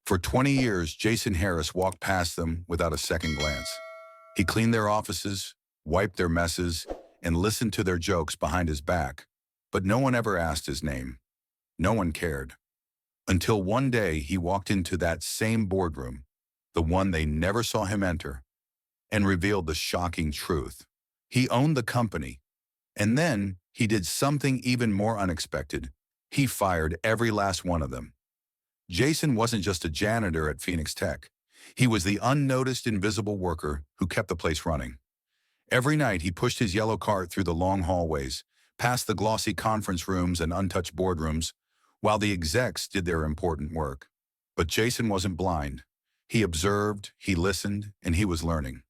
For 20 years, Jason Harris walked past them without a second glance. He cleaned their offices, wiped their messes, and listened to their jokes behind his back. But no one ever asked his name. No one cared. Until one day he walked into that same boardroom, the one they never saw him enter, and revealed the shocking truth. He owned the company. And then he did something even more unexpected. He fired every last one of them. Jason wasn't just a janitor at Phoenix Tech. He was the unnoticed invisible worker who kept the place running. Every night he pushed his yellow cart through the long hallways, past the glossy conference rooms and untouched boardrooms, while the execs did their important work. But Jason wasn't blind. He observed, he listened, and he was learning.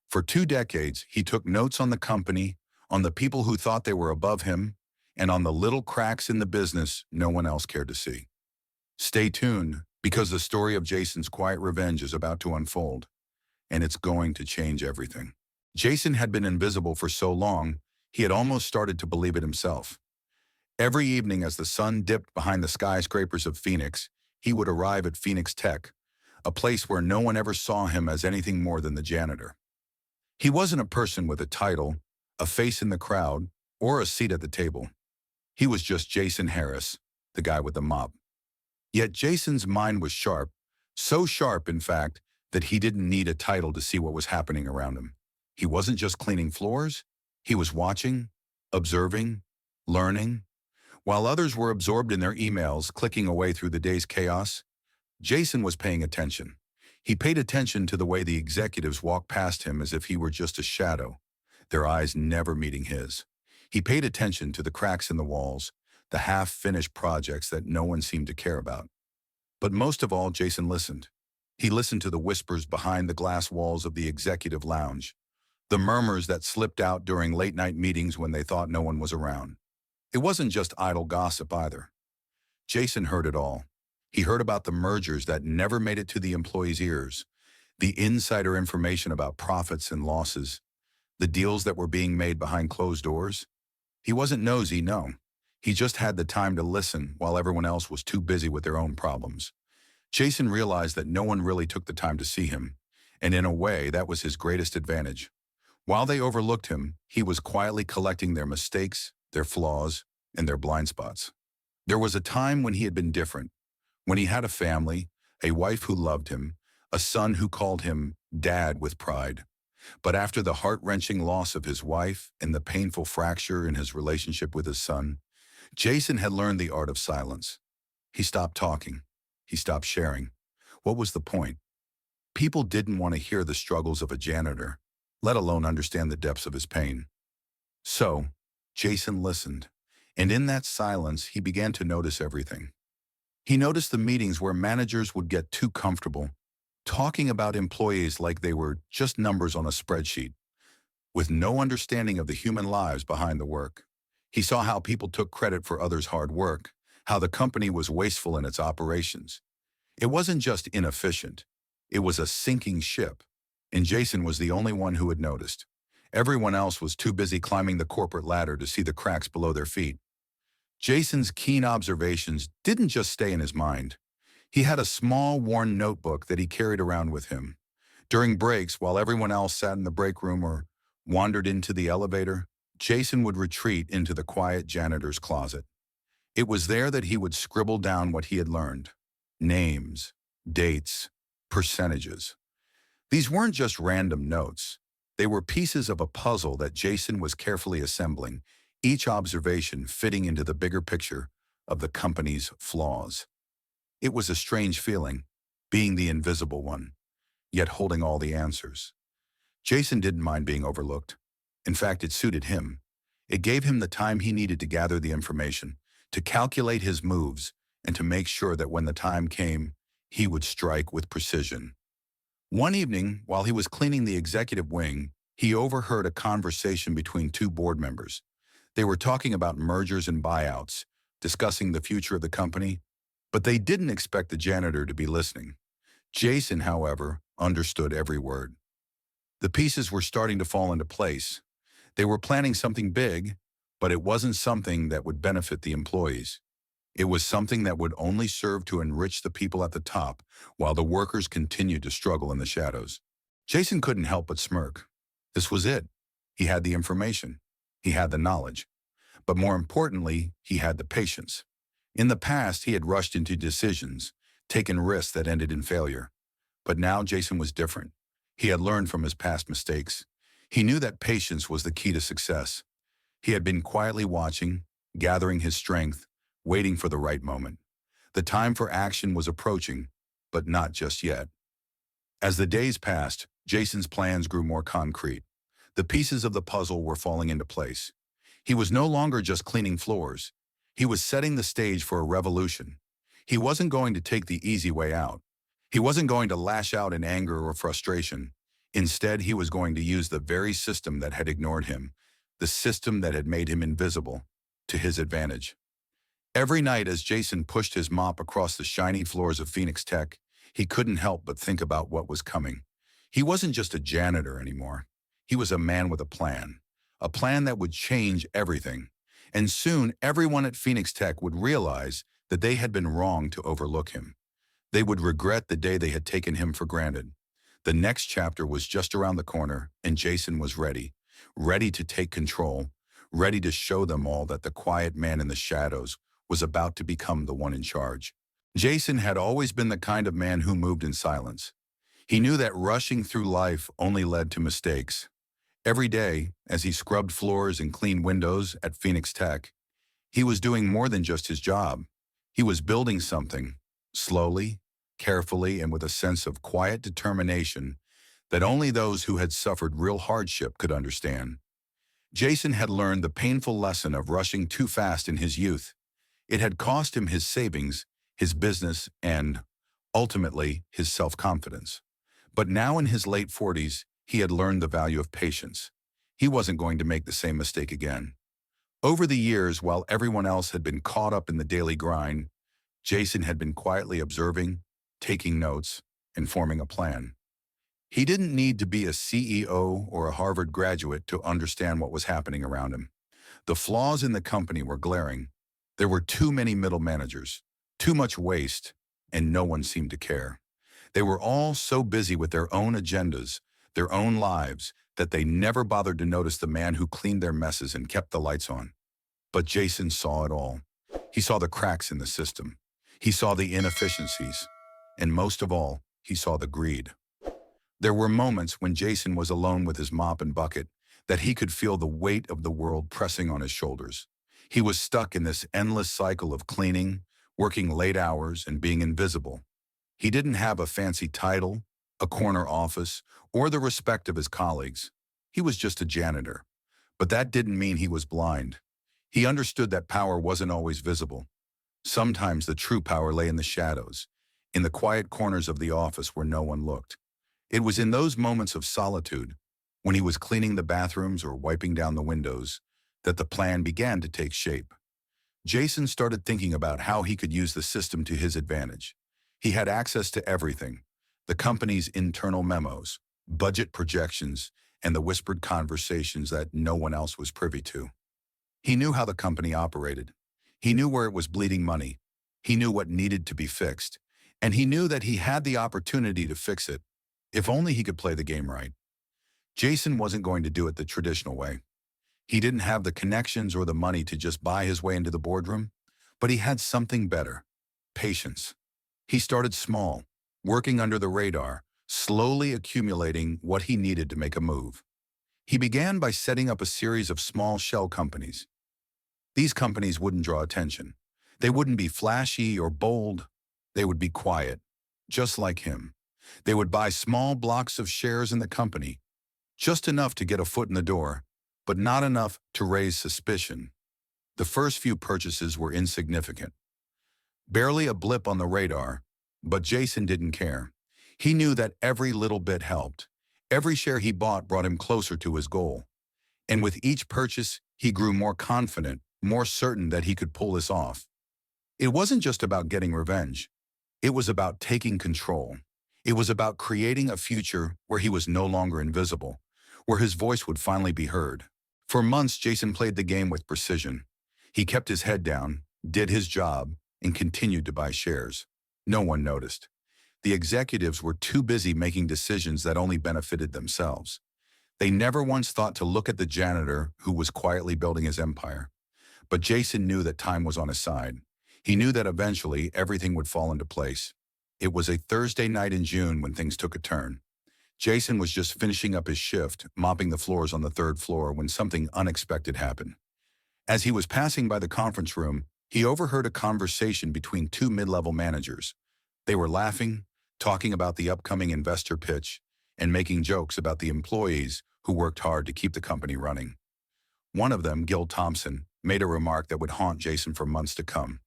For 2 decades, he took notes on the company, on the people who thought they were above him, and on the little cracks in the business no one else cared to see. Stay tuned, because the story of Jason's quiet revenge is about to unfold, and it's going to change everything. Jason had been invisible for so long, he had almost started to believe it himself. Every evening as the sun dipped behind the skyscrapers of Phoenix, he would arrive at Phoenix Tech, a place where no one ever saw him as anything more than the janitor. He wasn't a person with a title, a face in the crowd, or a seat at the table. He was just Jason Harris, the guy with the mop. Yet Jason's mind was sharp, so sharp, in fact, that he didn't need a title to see what was happening around him. He wasn't just cleaning floors, he was watching, observing, learning. While others were absorbed in their emails, clicking away through the day's chaos, Jason was paying attention. He paid attention to the way the executives walked past him as if he were just a shadow, their eyes never meeting his. He paid attention to the cracks in the walls, the half-finished projects that no one seemed to care about. But most of all, Jason listened. He listened to the whispers behind the glass walls of the executive lounge, the murmurs that slipped out during late-night meetings when they thought no one was around. It wasn't just idle gossip either. Jason heard it all. He heard about the mergers that never made it to the employees' ears, the insider information about profits and losses, the deals that were being made behind closed doors. He wasn't nosy, no. He just had the time to listen while everyone else was too busy with their own problems. Jason realized that no one really took the time to see him, and in a way, that was his greatest advantage. While they overlooked him, he was quietly collecting their mistakes, their flaws, and their blind spots. There was a time when he had been different, when he had a family, a wife who loved him, a son who called him Dad with pride. But after the heart-wrenching loss of his wife and the painful fracture in his relationship with his son, Jason had learned the art of silence. He stopped talking. He stopped sharing. What was the point? People didn't want to hear the struggles of a janitor, let alone understand the depths of his pain. So, Jason listened, and in that silence, he began to notice everything. He noticed the meetings where managers would get too comfortable, talking about employees like they were just numbers on a spreadsheet, with no understanding of the human lives behind the work. He saw how people took credit for others' hard work, how the company was wasteful in its operations. It wasn't just inefficient, it was a sinking ship, and Jason was the only one who had noticed. Everyone else was too busy climbing the corporate ladder to see the cracks below their feet. Jason's keen observations didn't just stay in his mind. He had a small, worn notebook that he carried around with him. During breaks, while everyone else sat in the break room or wandered into the elevator, Jason would retreat into the quiet janitor's closet. It was there that he would scribble down what he had learned. Names, dates, percentages. These weren't just random notes. They were pieces of a puzzle that Jason was carefully assembling, each observation fitting into the bigger picture of the company's flaws. It was a strange feeling, being the invisible one, yet holding all the answers. Jason didn't mind being overlooked. In fact, it suited him. It gave him the time he needed to gather the information, to calculate his moves, and to make sure that when the time came, he would strike with precision. One evening, while he was cleaning the executive wing, he overheard a conversation between 2 board members. They were talking about mergers and buyouts, discussing the future of the company, but they didn't expect the janitor to be listening. Jason, however, understood every word. The pieces were starting to fall into place. They were planning something big, but it wasn't something that would benefit the employees. It was something that would only serve to enrich the people at the top while the workers continued to struggle in the shadows. Jason couldn't help but smirk. This was it. He had the information. He had the knowledge. But more importantly, he had the patience. In the past, he had rushed into decisions, taken risks that ended in failure. But now Jason was different. He had learned from his past mistakes. He knew that patience was the key to success. He had been quietly watching, gathering his strength, waiting for the right moment. The time for action was approaching, but not just yet. As the days passed, Jason's plans grew more concrete. The pieces of the puzzle were falling into place. He was no longer just cleaning floors. He was setting the stage for a revolution. He wasn't going to take the easy way out. He wasn't going to lash out in anger or frustration. Instead, he was going to use the very system that had ignored him, the system that had made him invisible, to his advantage. Every night as Jason pushed his mop across the shiny floors of Phoenix Tech, he couldn't help but think about what was coming. He wasn't just a janitor anymore. He was a man with a plan that would change everything. And soon, everyone at Phoenix Tech would realize that they had been wrong to overlook him. They would regret the day they had taken him for granted. The next chapter was just around the corner, and Jason was ready to take control, ready to show them all that the quiet man in the shadows was about to become the one in charge. Jason had always been the kind of man who moved in silence. He knew that rushing through life only led to mistakes. Every day, as he scrubbed floors and cleaned windows at Phoenix Tech, he was doing more than just his job. He was building something, slowly, carefully, and with a sense of quiet determination that only those who had suffered real hardship could understand. Jason had learned the painful lesson of rushing too fast in his youth. It had cost him his savings, his business, and, ultimately, his self-confidence. But now in his late 40s, he had learned the value of patience. He wasn't going to make the same mistake again. Over the years, while everyone else had been caught up in the daily grind, Jason had been quietly observing, taking notes, and forming a plan. He didn't need to be a CEO or a Harvard graduate to understand what was happening around him. The flaws in the company were glaring. There were too many middle managers, too much waste, and no one seemed to care. They were all so busy with their own agendas, their own lives, that they never bothered to notice the man who cleaned their messes and kept the lights on. But Jason saw it all. He saw the cracks in the system. He saw the inefficiencies. And most of all, he saw the greed. There were moments when Jason was alone with his mop and bucket that he could feel the weight of the world pressing on his shoulders. He was stuck in this endless cycle of cleaning, working late hours, and being invisible. He didn't have a fancy title, a corner office, or the respect of his colleagues. He was just a janitor. But that didn't mean he was blind. He understood that power wasn't always visible. Sometimes the true power lay in the shadows, in the quiet corners of the office where no one looked. It was in those moments of solitude, when he was cleaning the bathrooms or wiping down the windows, that the plan began to take shape. Jason started thinking about how he could use the system to his advantage. He had access to everything: the company's internal memos, budget projections, and the whispered conversations that no one else was privy to. He knew how the company operated. He knew where it was bleeding money. He knew what needed to be fixed. And he knew that he had the opportunity to fix it, if only he could play the game right. Jason wasn't going to do it the traditional way. He didn't have the connections or the money to just buy his way into the boardroom, but he had something better: patience. He started small, working under the radar, slowly accumulating what he needed to make a move. He began by setting up a series of small shell companies. These companies wouldn't draw attention. They wouldn't be flashy or bold. They would be quiet, just like him. They would buy small blocks of shares in the company, just enough to get a foot in the door, but not enough to raise suspicion. The first few purchases were insignificant, barely a blip on the radar, but Jason didn't care. He knew that every little bit helped. Every share he bought brought him closer to his goal. And with each purchase, he grew more confident, more certain that he could pull this off. It wasn't just about getting revenge. It was about taking control. It was about creating a future where he was no longer invisible, where his voice would finally be heard. For months, Jason played the game with precision. He kept his head down, did his job, and continued to buy shares. No one noticed. The executives were too busy making decisions that only benefited themselves. They never once thought to look at the janitor who was quietly building his empire. But Jason knew that time was on his side. He knew that eventually everything would fall into place. It was a Thursday night in June when things took a turn. Jason was just finishing up his shift, mopping the floors on the third floor when something unexpected happened. As he was passing by the conference room, he overheard a conversation between two mid-level managers. They were laughing, talking about the upcoming investor pitch, and making jokes about the employees who worked hard to keep the company running. One of them, Gil Thompson, made a remark that would haunt Jason for months to come.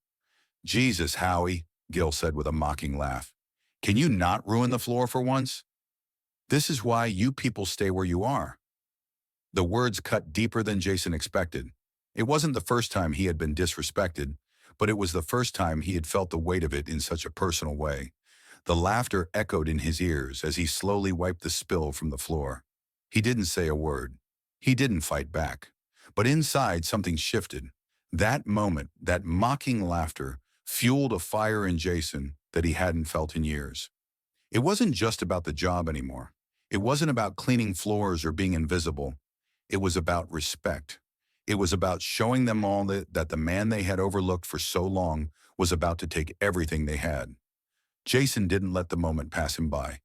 "Jesus, Howie," Gil said with a mocking laugh. "Can you not ruin the floor for once? This is why you people stay where you are." The words cut deeper than Jason expected. It wasn't the first time he had been disrespected, but it was the first time he had felt the weight of it in such a personal way. The laughter echoed in his ears as he slowly wiped the spill from the floor. He didn't say a word. He didn't fight back. But inside, something shifted. That moment, that mocking laughter, fueled a fire in Jason that he hadn't felt in years. It wasn't just about the job anymore. It wasn't about cleaning floors or being invisible. It was about respect. It was about showing them all that the man they had overlooked for so long was about to take everything they had. Jason didn't let the moment pass him by.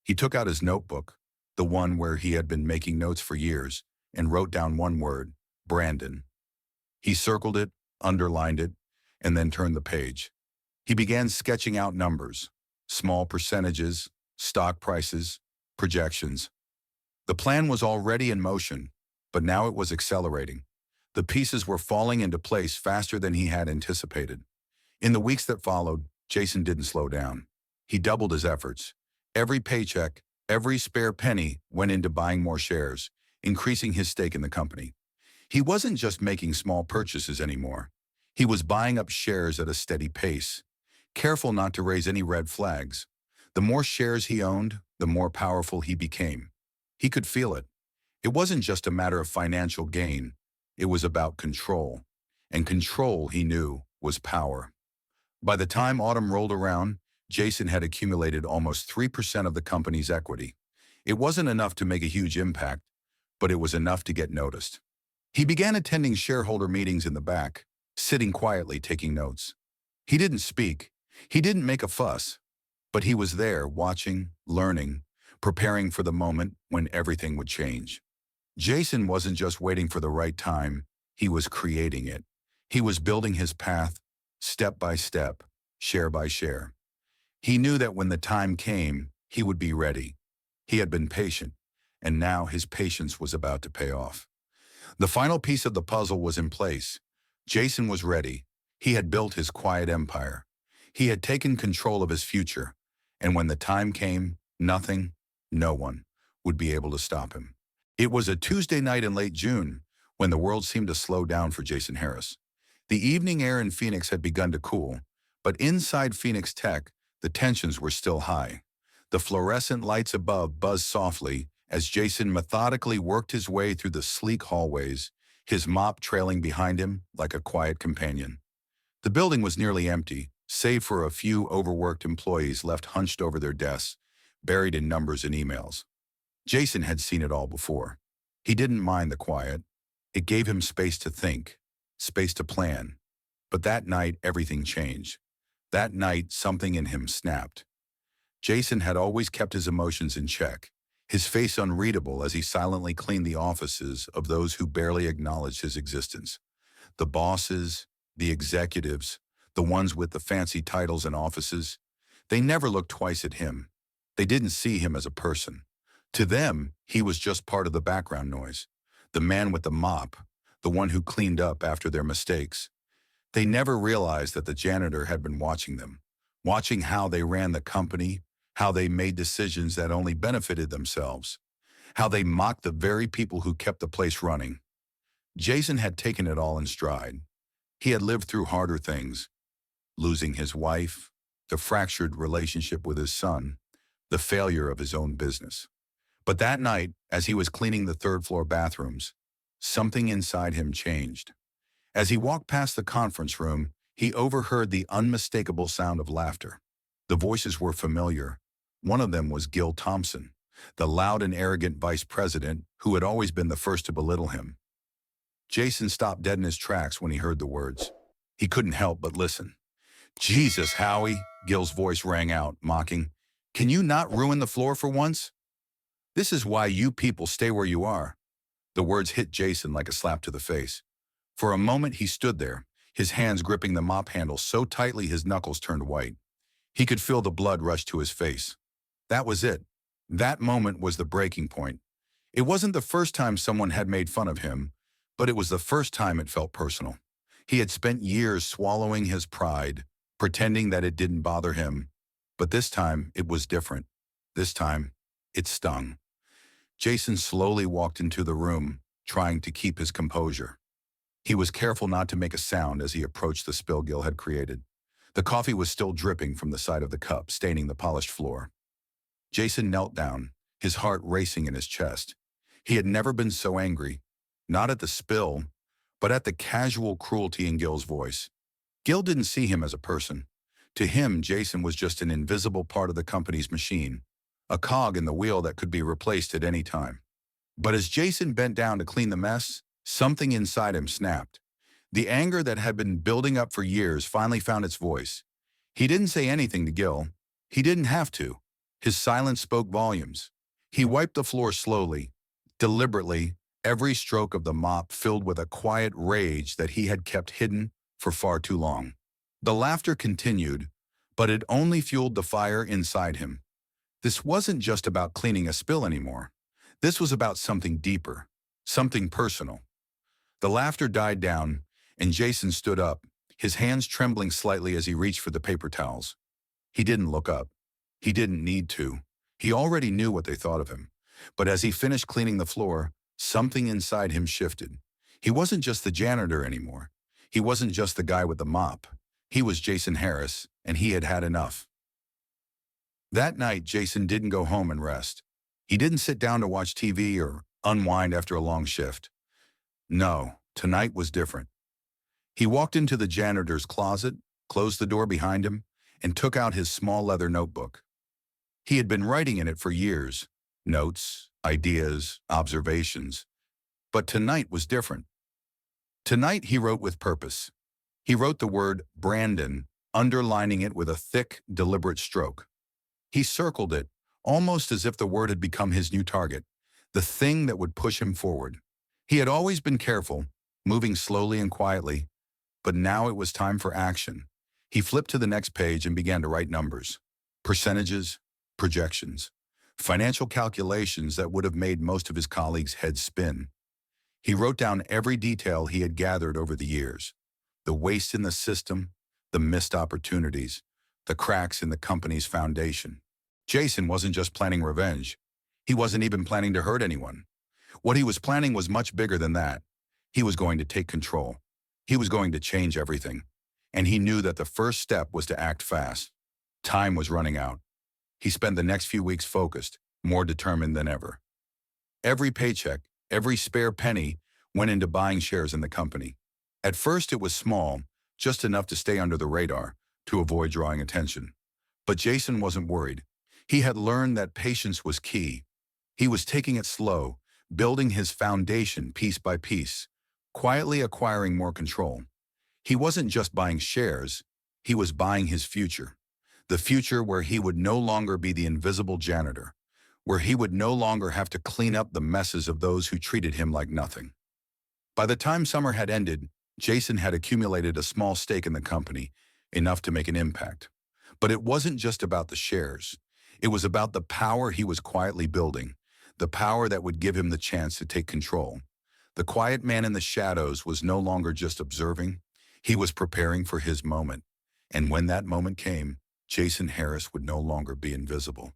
He took out his notebook, the one where he had been making notes for years, and wrote down one word: Brandon. He circled it, underlined it, and then turned the page. He began sketching out numbers, small percentages, stock prices, projections. The plan was already in motion, but now it was accelerating. The pieces were falling into place faster than he had anticipated. In the weeks that followed, Jason didn't slow down. He doubled his efforts. Every paycheck, every spare penny went into buying more shares, increasing his stake in the company. He wasn't just making small purchases anymore. He was buying up shares at a steady pace, careful not to raise any red flags. The more shares he owned, the more powerful he became. He could feel it. It wasn't just a matter of financial gain. It was about control. And control, he knew, was power. By the time autumn rolled around, Jason had accumulated almost 3% of the company's equity. It wasn't enough to make a huge impact, but it was enough to get noticed. He began attending shareholder meetings in the back, sitting quietly taking notes. He didn't speak. He didn't make a fuss. But he was there, watching, learning, preparing for the moment when everything would change. Jason wasn't just waiting for the right time. He was creating it. He was building his path, step by step, share by share. He knew that when the time came, he would be ready. He had been patient, and now his patience was about to pay off. The final piece of the puzzle was in place. Jason was ready. He had built his quiet empire. He had taken control of his future, and when the time came, nothing, no one, would be able to stop him. It was a Tuesday night in late June, when the world seemed to slow down for Jason Harris. The evening air in Phoenix had begun to cool, but inside Phoenix Tech, the tensions were still high. The fluorescent lights above buzzed softly as Jason methodically worked his way through the sleek hallways, his mop trailing behind him like a quiet companion. The building was nearly empty, save for a few overworked employees left hunched over their desks, buried in numbers and emails. Jason had seen it all before. He didn't mind the quiet. It gave him space to think, space to plan. But that night, everything changed. That night, something in him snapped. Jason had always kept his emotions in check, his face unreadable as he silently cleaned the offices of those who barely acknowledged his existence. The bosses, the executives, the ones with the fancy titles and offices, they never looked twice at him. They didn't see him as a person. To them, he was just part of the background noise, the man with the mop, the one who cleaned up after their mistakes. They never realized that the janitor had been watching them, watching how they ran the company, how they made decisions that only benefited themselves, how they mocked the very people who kept the place running. Jason had taken it all in stride. He had lived through harder things, losing his wife, the fractured relationship with his son, the failure of his own business. But that night, as he was cleaning the third-floor bathrooms, something inside him changed. As he walked past the conference room, he overheard the unmistakable sound of laughter. The voices were familiar. One of them was Gil Thompson, the loud and arrogant vice president who had always been the first to belittle him. Jason stopped dead in his tracks when he heard the words. He couldn't help but listen. "Jesus, Howie," Gil's voice rang out, mocking. "Can you not ruin the floor for once? This is why you people stay where you are." The words hit Jason like a slap to the face. For a moment he stood there, his hands gripping the mop handle so tightly his knuckles turned white. He could feel the blood rush to his face. That was it. That moment was the breaking point. It wasn't the first time someone had made fun of him, but it was the first time it felt personal. He had spent years swallowing his pride, pretending that it didn't bother him. But this time, it was different. This time, it stung. Jason slowly walked into the room, trying to keep his composure. He was careful not to make a sound as he approached the spill Gil had created. The coffee was still dripping from the side of the cup, staining the polished floor. Jason knelt down, his heart racing in his chest. He had never been so angry, not at the spill, but at the casual cruelty in Gil's voice. Gil didn't see him as a person. To him, Jason was just an invisible part of the company's machine, a cog in the wheel that could be replaced at any time. But as Jason bent down to clean the mess, something inside him snapped. The anger that had been building up for years finally found its voice. He didn't say anything to Gil. He didn't have to. His silence spoke volumes. He wiped the floor slowly, deliberately, every stroke of the mop filled with a quiet rage that he had kept hidden for far too long. The laughter continued, but it only fueled the fire inside him. This wasn't just about cleaning a spill anymore. This was about something deeper, something personal. The laughter died down, and Jason stood up, his hands trembling slightly as he reached for the paper towels. He didn't look up. He didn't need to. He already knew what they thought of him. But as he finished cleaning the floor, something inside him shifted. He wasn't just the janitor anymore. He wasn't just the guy with the mop. He was Jason Harris, and he had had enough. That night, Jason didn't go home and rest. He didn't sit down to watch TV or unwind after a long shift. No, tonight was different. He walked into the janitor's closet, closed the door behind him, and took out his small leather notebook. He had been writing in it for years, notes, ideas, observations. But tonight was different. Tonight he wrote with purpose. He wrote the word Brandon, underlining it with a thick, deliberate stroke. He circled it, almost as if the word had become his new target, the thing that would push him forward. He had always been careful, moving slowly and quietly, but now it was time for action. He flipped to the next page and began to write numbers, percentages, projections, financial calculations that would have made most of his colleagues' heads spin. He wrote down every detail he had gathered over the years, the waste in the system, the missed opportunities, the cracks in the company's foundation. Jason wasn't just planning revenge. He wasn't even planning to hurt anyone. What he was planning was much bigger than that. He was going to take control. He was going to change everything. And he knew that the first step was to act fast. Time was running out. He spent the next few weeks focused, more determined than ever. Every paycheck, every spare penny went into buying shares in the company. At first it was small, just enough to stay under the radar, to avoid drawing attention. But Jason wasn't worried. He had learned that patience was key. He was taking it slow, building his foundation piece by piece, quietly acquiring more control. He wasn't just buying shares, he was buying his future. The future where he would no longer be the invisible janitor, where he would no longer have to clean up the messes of those who treated him like nothing. By the time summer had ended, Jason had accumulated a small stake in the company, enough to make an impact. But it wasn't just about the shares. It was about the power he was quietly building, the power that would give him the chance to take control. The quiet man in the shadows was no longer just observing. He was preparing for his moment. And when that moment came, Jason Harris would no longer be invisible.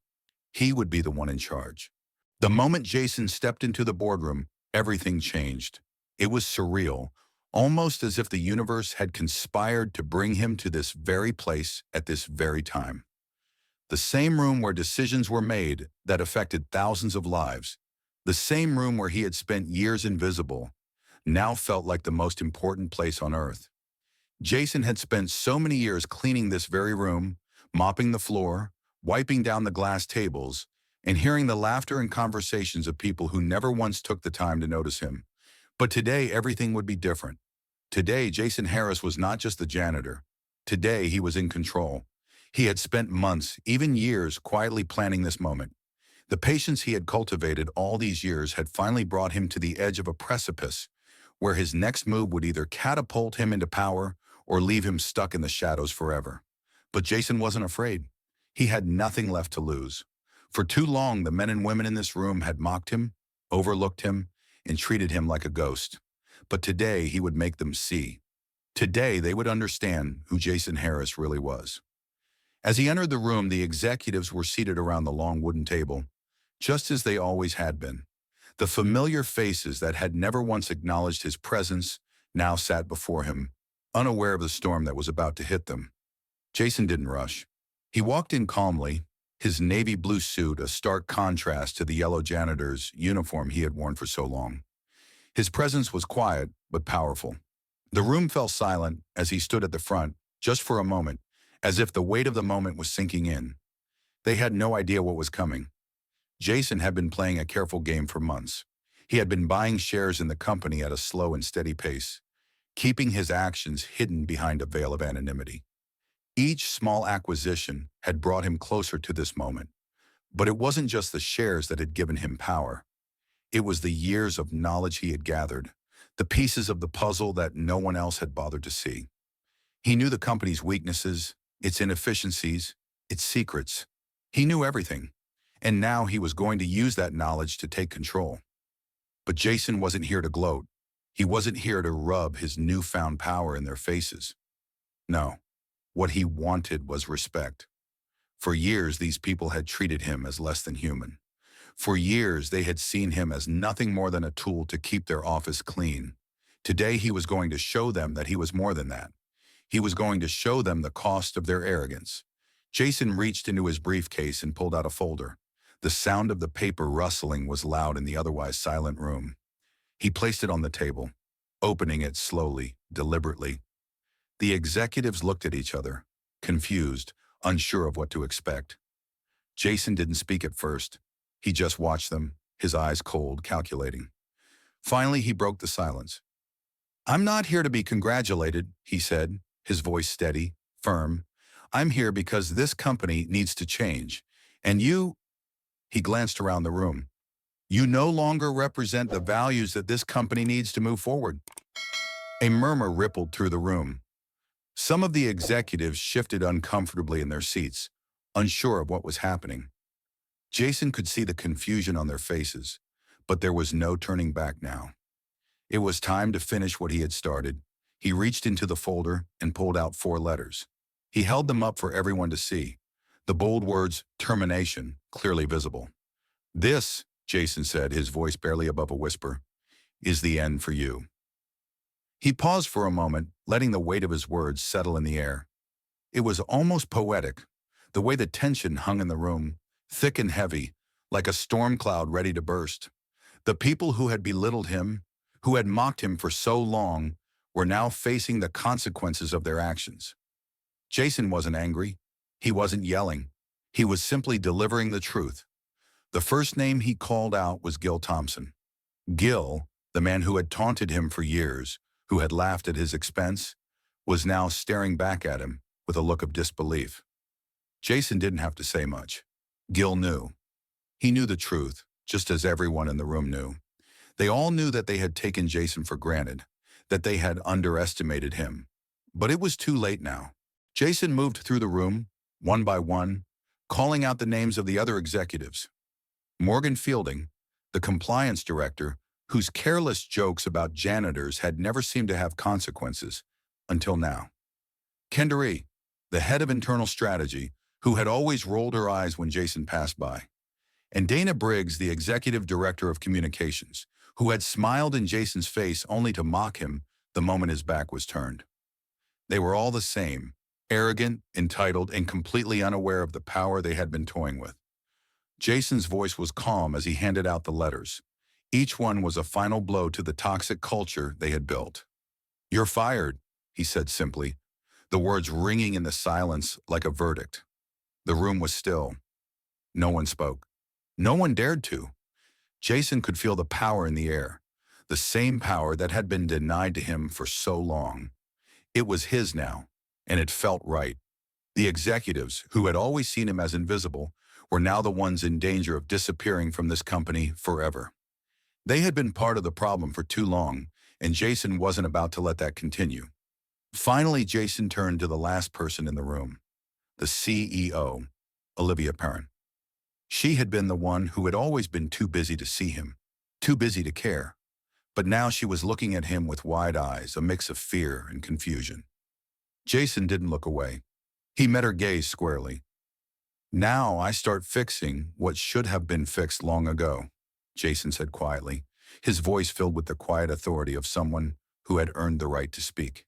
He would be the one in charge. The moment Jason stepped into the boardroom, everything changed. It was surreal, almost as if the universe had conspired to bring him to this very place at this very time. The same room where decisions were made that affected thousands of lives, the same room where he had spent years invisible, now felt like the most important place on earth. Jason had spent so many years cleaning this very room, mopping the floor, wiping down the glass tables, and hearing the laughter and conversations of people who never once took the time to notice him. But today, everything would be different. Today, Jason Harris was not just the janitor. Today, he was in control. He had spent months, even years, quietly planning this moment. The patience he had cultivated all these years had finally brought him to the edge of a precipice, where his next move would either catapult him into power or leave him stuck in the shadows forever. But Jason wasn't afraid. He had nothing left to lose. For too long, the men and women in this room had mocked him, overlooked him, and treated him like a ghost. But today, he would make them see. Today, they would understand who Jason Harris really was. As he entered the room, the executives were seated around the long wooden table, just as they always had been. The familiar faces that had never once acknowledged his presence now sat before him, unaware of the storm that was about to hit them. Jason didn't rush. He walked in calmly, his navy blue suit a stark contrast to the yellow janitor's uniform he had worn for so long. His presence was quiet but powerful. The room fell silent as he stood at the front, just for a moment, as if the weight of the moment was sinking in. They had no idea what was coming. Jason had been playing a careful game for months. He had been buying shares in the company at a slow and steady pace, keeping his actions hidden behind a veil of anonymity. Each small acquisition had brought him closer to this moment. But it wasn't just the shares that had given him power. It was the years of knowledge he had gathered, the pieces of the puzzle that no one else had bothered to see. He knew the company's weaknesses, its inefficiencies, its secrets. He knew everything, and now he was going to use that knowledge to take control. But Jason wasn't here to gloat. He wasn't here to rub his newfound power in their faces. No, what he wanted was respect. For years, these people had treated him as less than human. For years, they had seen him as nothing more than a tool to keep their office clean. Today, he was going to show them that he was more than that. He was going to show them the cost of their arrogance. Jason reached into his briefcase and pulled out a folder. The sound of the paper rustling was loud in the otherwise silent room. He placed it on the table, opening it slowly, deliberately. The executives looked at each other, confused, unsure of what to expect. Jason didn't speak at first. He just watched them, his eyes cold, calculating. Finally, he broke the silence. "I'm not here to be congratulated," he said, his voice steady, firm. "I'm here because this company needs to change. And you," he glanced around the room, "you no longer represent the values that this company needs to move forward." A murmur rippled through the room. Some of the executives shifted uncomfortably in their seats, unsure of what was happening. Jason could see the confusion on their faces, but there was no turning back now. It was time to finish what he had started. He reached into the folder and pulled out 4 letters. He held them up for everyone to see, the bold words, "termination," clearly visible. "This," Jason said, his voice barely above a whisper, "is the end for you." He paused for a moment, letting the weight of his words settle in the air. It was almost poetic, the way the tension hung in the room, thick and heavy, like a storm cloud ready to burst. The people who had belittled him, who had mocked him for so long, were now facing the consequences of their actions. Jason wasn't angry. He wasn't yelling. He was simply delivering the truth. The first name he called out was Gil Thompson. Gil, the man who had taunted him for years, who had laughed at his expense, was now staring back at him with a look of disbelief. Jason didn't have to say much. Gil knew. He knew the truth, just as everyone in the room knew. They all knew that they had taken Jason for granted, that they had underestimated him. But it was too late now. Jason moved through the room, one by one, calling out the names of the other executives. Morgan Fielding, the compliance director, whose careless jokes about janitors had never seemed to have consequences, until now. Kendari, the head of internal strategy, who had always rolled her eyes when Jason passed by. And Dana Briggs, the executive director of communications, who had smiled in Jason's face only to mock him the moment his back was turned. They were all the same, arrogant, entitled, and completely unaware of the power they had been toying with. Jason's voice was calm as he handed out the letters. Each one was a final blow to the toxic culture they had built. "You're fired," he said simply, the words ringing in the silence like a verdict. The room was still. No one spoke. No one dared to. Jason could feel the power in the air, the same power that had been denied to him for so long. It was his now, and it felt right. The executives, who had always seen him as invisible, were now the ones in danger of disappearing from this company forever. They had been part of the problem for too long, and Jason wasn't about to let that continue. Finally, Jason turned to the last person in the room, the CEO, Olivia Perrin. She had been the one who had always been too busy to see him, too busy to care. But now she was looking at him with wide eyes, a mix of fear and confusion. Jason didn't look away. He met her gaze squarely. Now I start fixing what should have been fixed long ago, Jason said quietly, his voice filled with the quiet authority of someone who had earned the right to speak.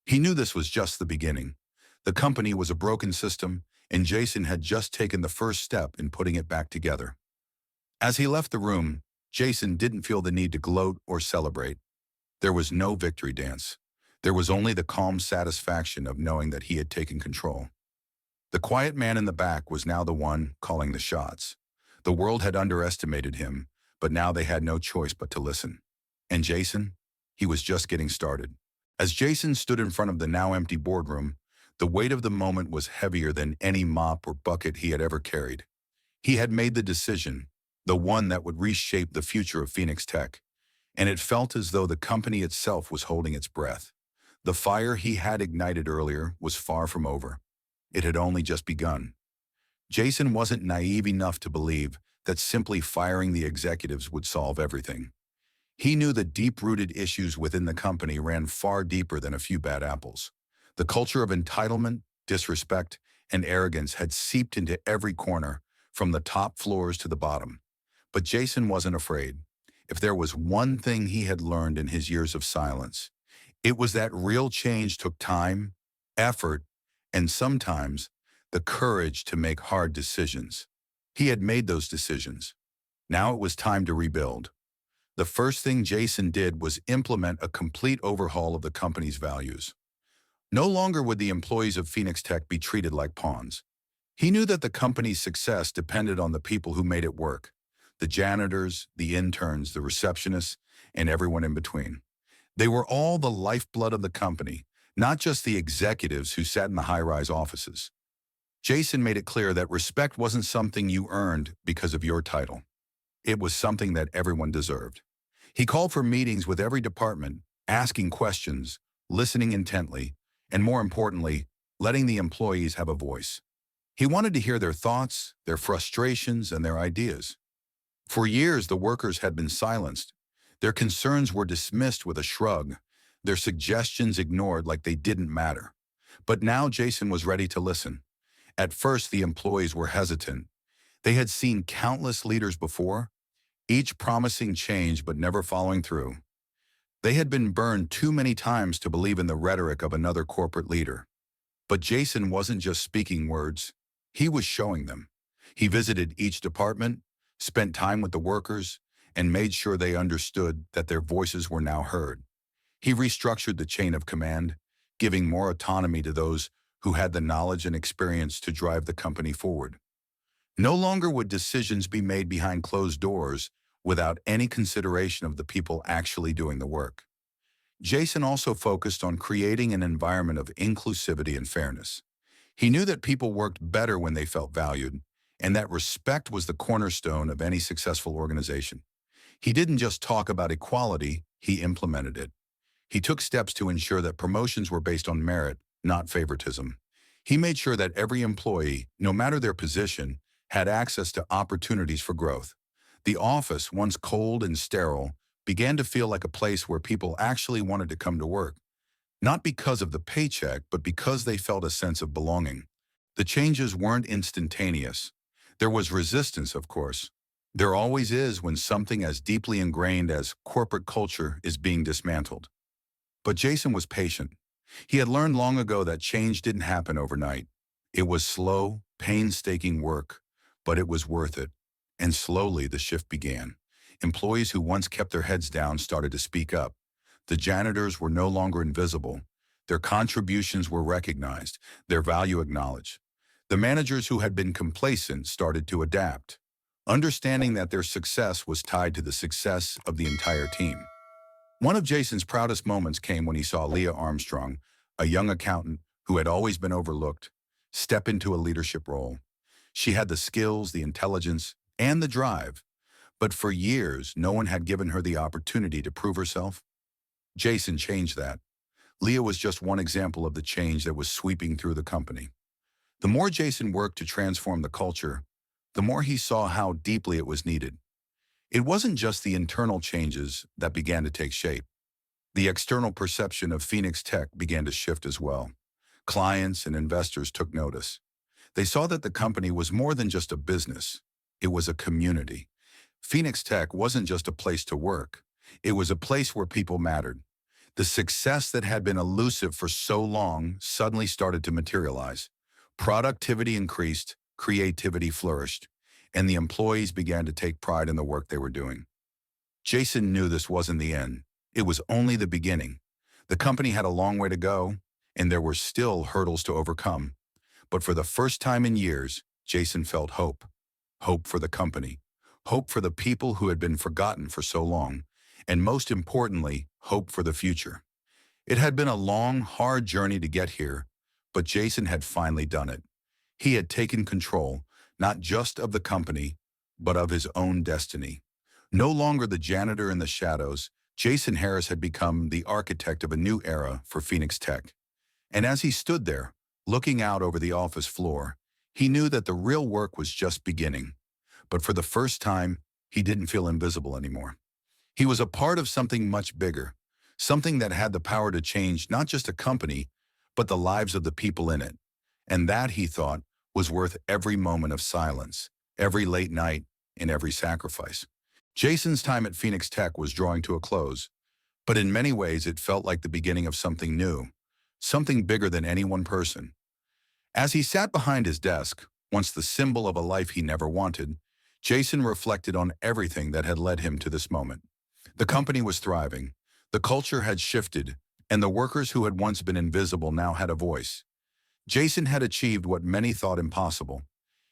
He knew this was just the beginning. The company was a broken system, and Jason had just taken the first step in putting it back together. As he left the room, Jason didn't feel the need to gloat or celebrate. There was no victory dance. There was only the calm satisfaction of knowing that he had taken control. The quiet man in the back was now the one calling the shots. The world had underestimated him, but now they had no choice but to listen. And Jason? He was just getting started. As Jason stood in front of the now empty boardroom, the weight of the moment was heavier than any mop or bucket he had ever carried. He had made the decision, the one that would reshape the future of Phoenix Tech, and it felt as though the company itself was holding its breath. The fire he had ignited earlier was far from over. It had only just begun. Jason wasn't naive enough to believe that simply firing the executives would solve everything. He knew the deep-rooted issues within the company ran far deeper than a few bad apples. The culture of entitlement, disrespect, and arrogance had seeped into every corner, from the top floors to the bottom. But Jason wasn't afraid. If there was one thing he had learned in his years of silence, it was that real change took time, effort, and sometimes the courage to make hard decisions. He had made those decisions. Now it was time to rebuild. The first thing Jason did was implement a complete overhaul of the company's values. No longer would the employees of Phoenix Tech be treated like pawns. He knew that the company's success depended on the people who made it work. The janitors, the interns, the receptionists, and everyone in between. They were all the lifeblood of the company, not just the executives who sat in the high-rise offices. Jason made it clear that respect wasn't something you earned because of your title. It was something that everyone deserved. He called for meetings with every department, asking questions, listening intently, and more importantly, letting the employees have a voice. He wanted to hear their thoughts, their frustrations, and their ideas. For years, the workers had been silenced. Their concerns were dismissed with a shrug, their suggestions ignored like they didn't matter. But now Jason was ready to listen. At first, the employees were hesitant. They had seen countless leaders before, each promising change but never following through. They had been burned too many times to believe in the rhetoric of another corporate leader. But Jason wasn't just speaking words, he was showing them. He visited each department, spent time with the workers, and made sure they understood that their voices were now heard. He restructured the chain of command, giving more autonomy to those who had the knowledge and experience to drive the company forward. No longer would decisions be made behind closed doors without any consideration of the people actually doing the work. Jason also focused on creating an environment of inclusivity and fairness. He knew that people worked better when they felt valued, and that respect was the cornerstone of any successful organization. He didn't just talk about equality, he implemented it. He took steps to ensure that promotions were based on merit, not favoritism. He made sure that every employee, no matter their position, had access to opportunities for growth. The office, once cold and sterile, began to feel like a place where people actually wanted to come to work, not because of the paycheck, but because they felt a sense of belonging. The changes weren't instantaneous. There was resistance, of course. There always is when something as deeply ingrained as corporate culture is being dismantled. But Jason was patient. He had learned long ago that change didn't happen overnight. It was slow, painstaking work, but it was worth it. And slowly the shift began. Employees who once kept their heads down started to speak up. The janitors were no longer invisible. Their contributions were recognized, their value acknowledged. The managers who had been complacent started to adapt, understanding that their success was tied to the success of the entire team. One of Jason's proudest moments came when he saw Leah Armstrong, a young accountant who had always been overlooked, step into a leadership role. She had the skills, the intelligence, and the drive, but for years, no one had given her the opportunity to prove herself. Jason changed that. Leah was just one example of the change that was sweeping through the company. The more Jason worked to transform the culture, the more he saw how deeply it was needed. It wasn't just the internal changes that began to take shape. The external perception of Phoenix Tech began to shift as well. Clients and investors took notice. They saw that the company was more than just a business. It was a community. Phoenix Tech wasn't just a place to work. It was a place where people mattered. The success that had been elusive for so long suddenly started to materialize. Productivity increased, creativity flourished, and the employees began to take pride in the work they were doing. Jason knew this wasn't the end. It was only the beginning. The company had a long way to go, and there were still hurdles to overcome. But for the first time in years, Jason felt hope. Hope for the company. Hope for the people who had been forgotten for so long. And most importantly, hope for the future. It had been a long, hard journey to get here, but Jason had finally done it. He had taken control, not just of the company, but of his own destiny. No longer the janitor in the shadows, Jason Harris had become the architect of a new era for Phoenix Tech. And as he stood there, looking out over the office floor, he knew that the real work was just beginning. But for the first time, he didn't feel invisible anymore. He was a part of something much bigger, something that had the power to change not just a company, but the lives of the people in it. And that, he thought, was worth every moment of silence, every late night, and every sacrifice. Jason's time at Phoenix Tech was drawing to a close, but in many ways it felt like the beginning of something new, something bigger than any one person. As he sat behind his desk, once the symbol of a life he never wanted, Jason reflected on everything that had led him to this moment. The company was thriving, the culture had shifted, and the workers who had once been invisible now had a voice. Jason had achieved what many thought impossible.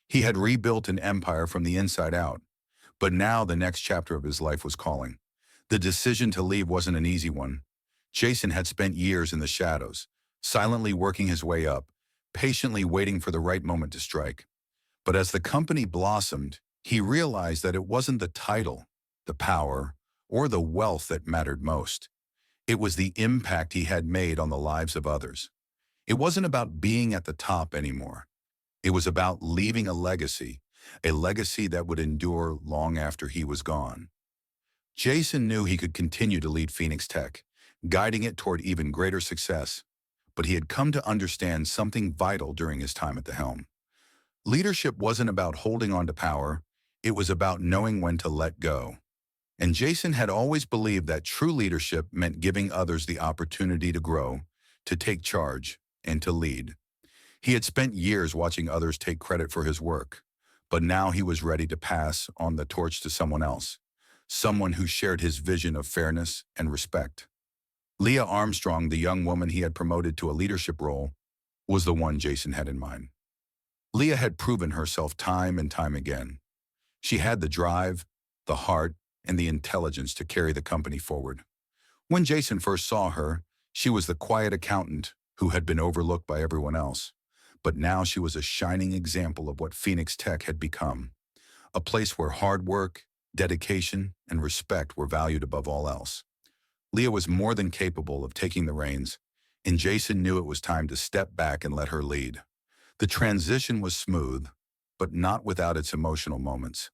He had rebuilt an empire from the inside out. But now the next chapter of his life was calling. The decision to leave wasn't an easy one. Jason had spent years in the shadows, silently working his way up, patiently waiting for the right moment to strike. But as the company blossomed, he realized that it wasn't the title, the power, or the wealth that mattered most. It was the impact he had made on the lives of others. It wasn't about being at the top anymore. It was about leaving a legacy that would endure long after he was gone. Jason knew he could continue to lead Phoenix Tech, guiding it toward even greater success, but he had come to understand something vital during his time at the helm. Leadership wasn't about holding on to power, it was about knowing when to let go. And Jason had always believed that true leadership meant giving others the opportunity to grow, to take charge, and to lead. He had spent years watching others take credit for his work, but now he was ready to pass on the torch to someone else, someone who shared his vision of fairness and respect. Leah Armstrong, the young woman he had promoted to a leadership role, was the one Jason had in mind. Leah had proven herself time and time again. She had the drive, the heart, and the intelligence to carry the company forward. When Jason first saw her, she was the quiet accountant who had been overlooked by everyone else. But now she was a shining example of what Phoenix Tech had become, a place where hard work, dedication, and respect were valued above all else. Leah was more than capable of taking the reins, and Jason knew it was time to step back and let her lead. The transition was smooth, but not without its emotional moments.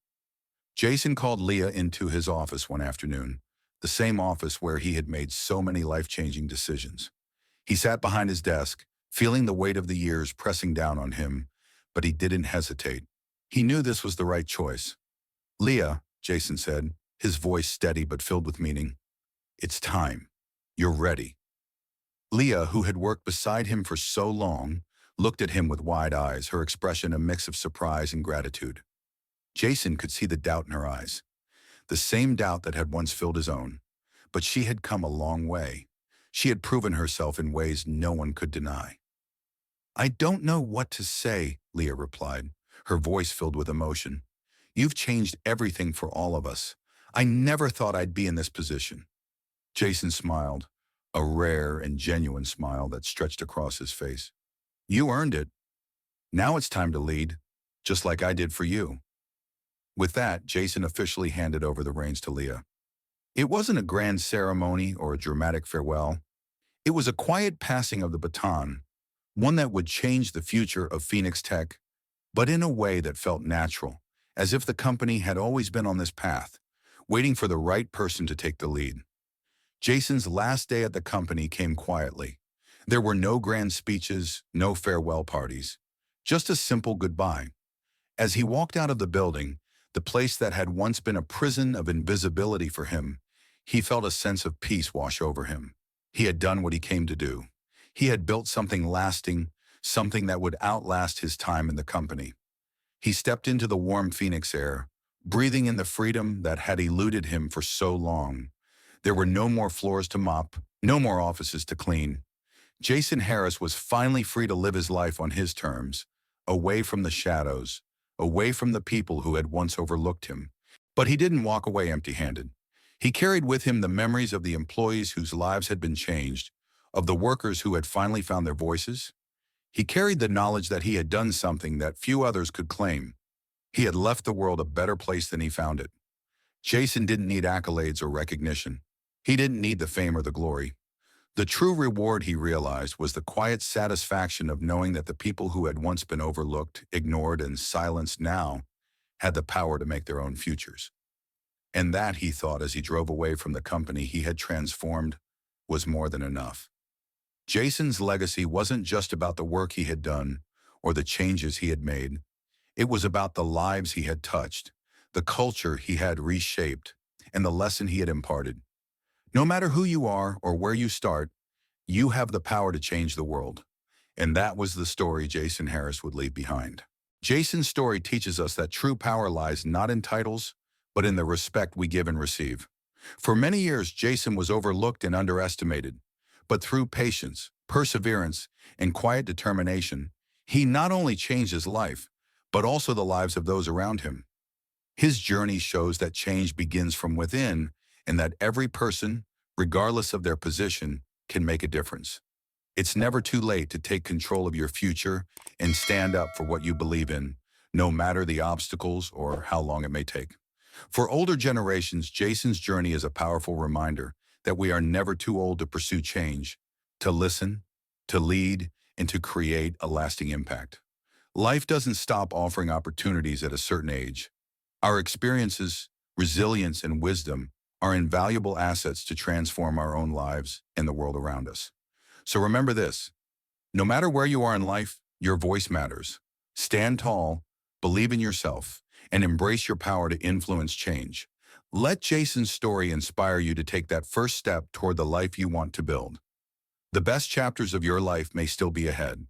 Jason called Leah into his office one afternoon, the same office where he had made so many life-changing decisions. He sat behind his desk, feeling the weight of the years pressing down on him, but he didn't hesitate. He knew this was the right choice. "Leah," Jason said, his voice steady but filled with meaning, "it's time. You're ready." Leah, who had worked beside him for so long, looked at him with wide eyes, her expression a mix of surprise and gratitude. Jason could see the doubt in her eyes, the same doubt that had once filled his own. But she had come a long way. She had proven herself in ways no one could deny. "I don't know what to say," Leah replied, her voice filled with emotion. "You've changed everything for all of us. I never thought I'd be in this position." Jason smiled, a rare and genuine smile that stretched across his face. "You earned it. Now it's time to lead, just like I did for you." With that, Jason officially handed over the reins to Leah. It wasn't a grand ceremony or a dramatic farewell. It was a quiet passing of the baton, one that would change the future of Phoenix Tech, but in a way that felt natural, as if the company had always been on this path, waiting for the right person to take the lead. Jason's last day at the company came quietly. There were no grand speeches, no farewell parties, just a simple goodbye. As he walked out of the building, the place that had once been a prison of invisibility for him, he felt a sense of peace wash over him. He had done what he came to do. He had built something lasting, something that would outlast his time in the company. He stepped into the warm Phoenix air, breathing in the freedom that had eluded him for so long. There were no more floors to mop, no more offices to clean. Jason Harris was finally free to live his life on his terms, away from the shadows, away from the people who had once overlooked him. But he didn't walk away empty-handed. He carried with him the memories of the employees whose lives had been changed, of the workers who had finally found their voices. He carried the knowledge that he had done something that few others could claim. He had left the world a better place than he found it. Jason didn't need accolades or recognition. He didn't need the fame or the glory. The true reward, he realized, was the quiet satisfaction of knowing that the people who had once been overlooked, ignored, and silenced now had the power to make their own futures. And that, he thought as he drove away from the company he had transformed, was more than enough. Jason's legacy wasn't just about the work he had done or the changes he had made. It was about the lives he had touched, the culture he had reshaped, and the lesson he had imparted. No matter who you are or where you start, you have the power to change the world. And that was the story Jason Harris would leave behind. Jason's story teaches us that true power lies not in titles, but in the respect we give and receive. For many years, Jason was overlooked and underestimated, but through patience, perseverance, and quiet determination, he not only changed his life, but also the lives of those around him. His journey shows that change begins from within and that every person, regardless of their position, can make a difference. It's never too late to take control of your future and stand up for what you believe in, no matter the obstacles or how long it may take. For older generations, Jason's journey is a powerful reminder that we are never too old to pursue change, to listen, to lead, and to create a lasting impact. Life doesn't stop offering opportunities at a certain age. Our experiences, resilience, and wisdom are invaluable assets to transform our own lives and the world around us. So remember this: no matter where you are in life, your voice matters. Stand tall, believe in yourself, and embrace your power to influence change. Let Jason's story inspire you to take that first step toward the life you want to build. The best chapters of your life may still be ahead,